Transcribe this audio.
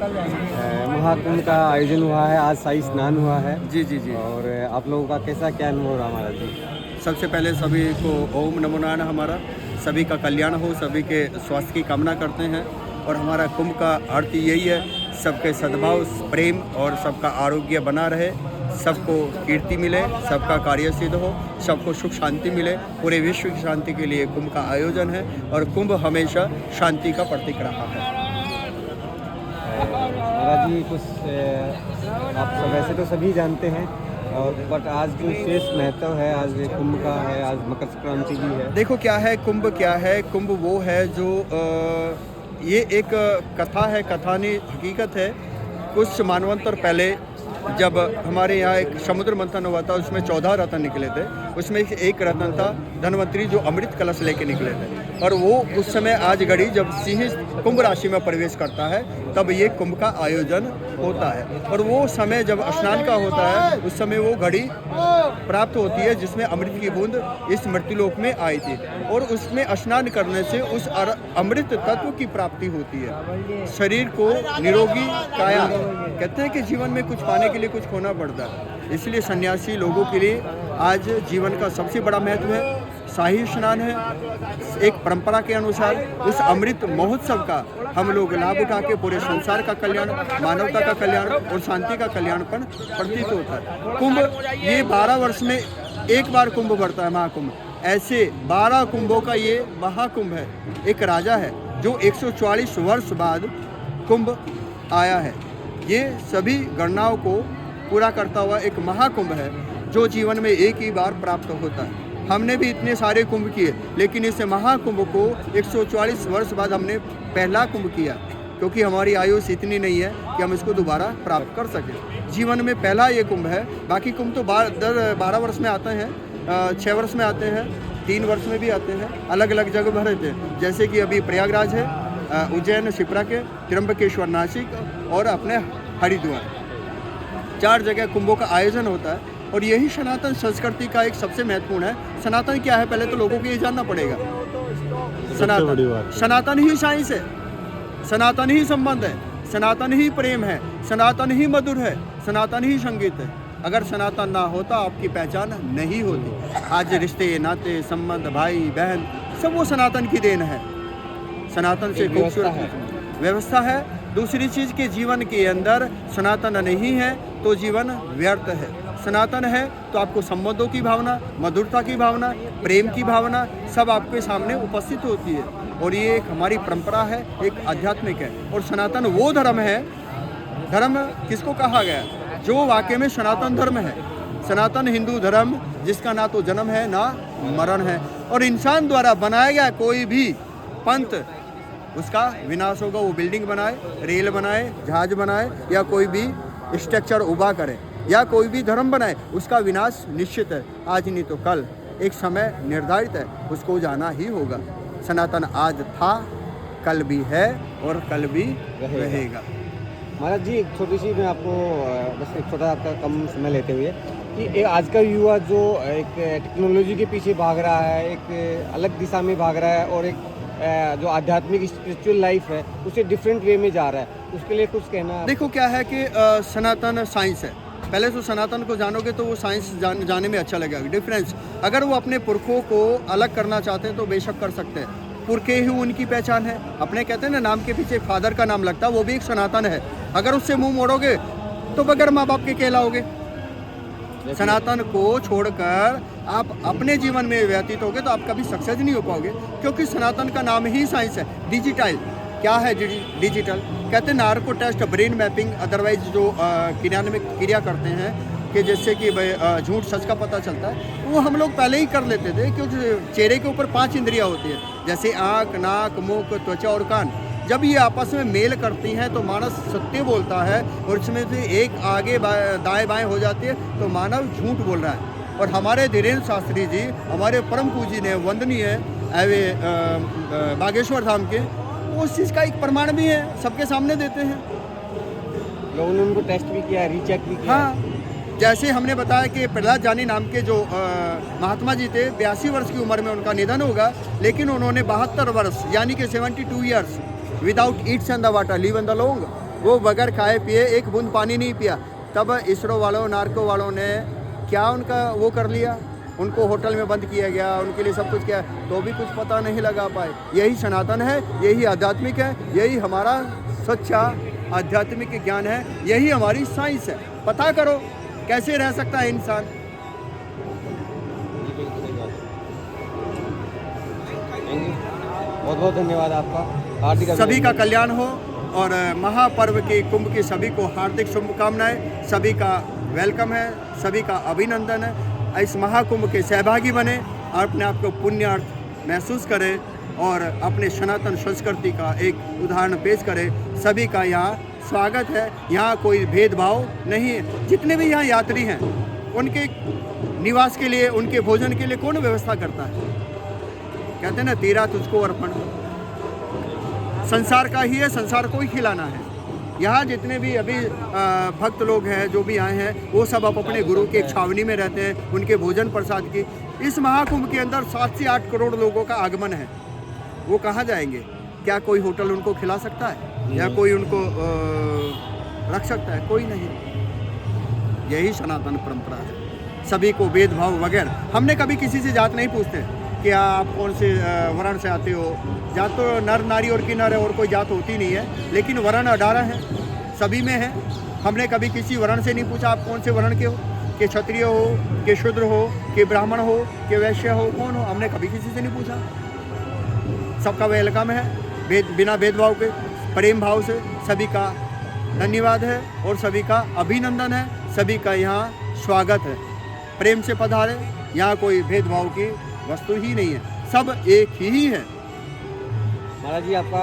महाकुंभ का आयोजन हुआ है, आज शाही स्नान हुआ है। जी जी जी। और आप लोगों का कैसा क्या अनुभव रहा हमारा जी? सबसे पहले सभी को ओम नमो नारायण, हमारा सभी का कल्याण हो, सभी के स्वास्थ्य की कामना करते हैं। और हमारा कुंभ का अर्थ यही है, सबके सद्भाव, प्रेम और सबका आरोग्य बना रहे, सबको कीर्ति मिले, सबका कार्य सिद्ध हो, सबको सुख शांति मिले। पूरे विश्व की शांति के लिए कुंभ का आयोजन है और कुंभ हमेशा शांति का प्रतीक रहा है। महाराज जी, कुछ आप सब वैसे तो सभी जानते हैं, और बट आज जो विशेष महत्व है, आज कुंभ का है, आज मकर संक्रांति भी है। देखो क्या है कुंभ, क्या है कुंभ, वो है जो ये एक कथा है, कथा नहीं हकीकत है। कुछ मानवंतर पहले जब हमारे यहाँ एक समुद्र मंथन हुआ था, उसमें 14 रत्न निकले थे। उसमें एक रत्न था धनवंतरी, जो अमृत कलश लेके निकले थे। और वो उस समय आज घड़ी जब सिंह कुंभ राशि में प्रवेश करता है, तब ये कुंभ का आयोजन होता है। और वो समय जब स्नान का होता है, उस समय वो घड़ी प्राप्त होती है जिसमें अमृत की बूंद इस मृत्युलोक में आई थी। और उसमें स्नान करने से उस अमृत तत्व की प्राप्ति होती है। शरीर को निरोगी काया, कहते हैं कि जीवन में कुछ पाने के लिए कुछ खोना पड़ता है। इसलिए सन्यासी लोगों के लिए आज जीवन का सबसे बड़ा महत्व है शाही स्नान है। एक परंपरा के अनुसार उस अमृत महोत्सव का हम लोग लाभ उठा के पूरे संसार का कल्याण, मानवता का कल्याण और शांति का कल्याण पर प्रतीत होता है। कुंभ ये 12 वर्ष में एक बार कुंभ बढ़ता है, महाकुंभ। ऐसे 12 कुंभों का ये महाकुंभ है। एक राजा है जो 144 वर्ष बाद कुंभ आया है। ये सभी गणनाओं को पूरा करता हुआ एक महाकुंभ है, जो जीवन में एक ही बार प्राप्त होता है। हमने भी इतने सारे कुंभ किए, लेकिन इस महाकुंभ को 144 वर्ष बाद हमने पहला कुंभ किया, क्योंकि हमारी आयु इतनी नहीं है कि हम इसको दोबारा प्राप्त कर सकें। जीवन में पहला ये कुंभ है। बाकी कुंभ तो 12 वर्ष में आते हैं, 6 वर्ष में आते हैं, 3 वर्ष में भी आते हैं, अलग अलग जगह भरे थे। जैसे कि अभी प्रयागराज है, उज्जैन शिप्रा के, त्र्यंबकेश्वर नासिक और अपने हरिद्वार, 4 जगह कुंभों का आयोजन होता है। और यही सनातन संस्कृति का एक सबसे महत्वपूर्ण है। सनातन क्या है, पहले तो लोगों को ये जानना पड़ेगा। सनातन ही साइंस है, सनातन ही संबंध है, सनातन ही प्रेम है, सनातन ही मधुर है, सनातन ही संगीत है। अगर सनातन ना होता, आपकी पहचान नहीं होती। आज रिश्ते, नाते, संबंध, भाई बहन, सब वो सनातन की देन है। सनातन से खूबसूरत व्यवस्था है। दूसरी चीज़ के जीवन के अंदर सनातन नहीं है तो जीवन व्यर्थ है। सनातन है तो आपको संबंधों की भावना, मधुरता की भावना, प्रेम की भावना सब आपके सामने उपस्थित होती है। और ये एक हमारी परंपरा है, एक आध्यात्मिक है। और सनातन वो धर्म है, धर्म किसको कहा गया, जो वाकई में सनातन धर्म है। सनातन हिंदू धर्म, जिसका ना तो जन्म है ना मरण है। और इंसान द्वारा बनाया गया कोई भी पंथ, उसका विनाश होगा। वो बिल्डिंग बनाए, रेल बनाए, जहाज बनाए, या कोई भी स्ट्रक्चर उभा करे, या कोई भी धर्म बनाए, उसका विनाश निश्चित है। आज नहीं तो कल, एक समय निर्धारित है, उसको जाना ही होगा। सनातन आज था, कल भी है और कल भी रहेगा। महाराज जी, एक छोटी सी मैं आपको बस एक छोटा आपका कम समय लेते हुए कि आज का युवा जो एक टेक्नोलॉजी के पीछे भाग रहा है, एक अलग दिशा में भाग रहा है, और एक जो आध्यात्मिक स्पिरिचुअल लाइफ है उसे डिफरेंट वे में जा रहा है, उसके लिए कुछ कहना। देखो क्या है कि सनातन साइंस है। पहले तो सनातन को जानोगे तो वो साइंस जाने में अच्छा लगेगा। डिफरेंस, अगर वो अपने पुरखों को अलग करना चाहते हैं तो बेशक कर सकते हैं। पुरखे ही उनकी पहचान है। अपने कहते हैं ना, नाम के पीछे फादर का नाम लगता है, वो भी एक सनातन है। अगर उससे मुंह मोड़ोगे तो बगैर माँ बाप के कहलाओगे। सनातन को छोड़कर आप अपने जीवन में व्यतीत होगे तो आप कभी सक्सेस नहीं हो पाओगे, क्योंकि सनातन का नाम ही साइंस है। डिजिटल क्या है, डिजिटल कहते हैं narco test, brain mapping, otherwise जो क्रिया करते हैं कि जैसे कि झूठ सच का पता चलता है, वो हम लोग पहले ही कर लेते थे। क्योंकि चेहरे के ऊपर 5 इंद्रियां होती हैं, जैसे आँख, नाक, मुख, त्वचा और कान। जब ये आपस में मेल करती हैं तो मानव सत्य बोलता है, और इसमें से एक आगे दाएं बाएं हो जाती है तो मानव झूठ बोल रहा है। और हमारे धीरेन्द्र शास्त्री जी, हमारे परम पूजी ने, वंदनीय है बागेश्वर धाम के, उस चीज़ का एक प्रमाण भी है, सबके सामने देते हैं। लोगों ने उनको टेस्ट भी किया, रीचेक भी किया। हाँ, जैसे हमने बताया कि प्रहलाद जानी नाम के जो महात्मा जी थे, 82 वर्ष की उम्र में उनका निधन होगा, लेकिन उन्होंने 72 वर्ष यानी कि 72 years without Yeats and the water live in the long. वो बगैर खाए पिए एक बूंद पानी नहीं पिया। तब इसरो वालों, नार्को वालों ने क्या उनका वो कर लिया, उनको होटल में बंद किया गया, उनके लिए सब कुछ किया, तो भी कुछ पता नहीं लगा पाए। यही सनातन है, यही आध्यात्मिक है, यही हमारा सच्चा आध्यात्मिक ज्ञान है, यही हमारी साइंस है। पता करो कैसे रह सकता है इंसान। जी बिल्कुल सही बात है। थैंक यू, बहुत बहुत धन्यवाद आपका। हार्दिक सभी का अभिनंदन। कल्याण हो और महापर्व के कुंभ की सभी को हार्दिक शुभकामनाएं। सभी का वेलकम है, सभी का अभिनंदन है। इस महाकुंभ के सहभागी बने और अपने आप को पुण्यार्थ महसूस करें और अपने सनातन संस्कृति का एक उदाहरण पेश करें। सभी का यहाँ स्वागत है, यहाँ कोई भेदभाव नहीं है। जितने भी यहाँ यात्री हैं उनके निवास के लिए, उनके भोजन के लिए कौन व्यवस्था करता है? कहते हैं ना, तेरा तुझको अर्पण। संसार का ही है, संसार को ही खिलाना है। यहाँ जितने भी अभी भक्त लोग हैं, जो भी आए हैं, वो सब अब अपने गुरु के छावनी में रहते हैं, उनके भोजन प्रसाद की। इस महाकुंभ के अंदर 7 से 8 करोड़ लोगों का आगमन है। वो कहाँ जाएंगे? क्या कोई होटल उनको खिला सकता है या कोई उनको रख सकता है? कोई नहीं। यही सनातन परंपरा है। सभी को भेदभाव वगैरह, हमने कभी किसी से जात नहीं पूछते कि आप कौन से वर्ण से आते हो। जात तो नर नारी और किन्नर है, और कोई जात होती नहीं है, लेकिन वर्ण 18 है, सभी में है। हमने कभी किसी वर्ण से नहीं पूछा आप कौन से वर्ण के हो, कि क्षत्रिय हो, कि शूद्र हो, कि ब्राह्मण हो, कि वैश्य हो, कौन हो। हमने कभी किसी से नहीं पूछा। सबका वेलकम है, बिना भेदभाव के, प्रेम भाव से। सभी का धन्यवाद है और सभी का अभिनंदन है। सभी का यहाँ स्वागत है। प्रेम से पधारे, यहाँ कोई भेदभाव की वस्तु ही नहीं है, सब एक ही है। महाराज जी आपका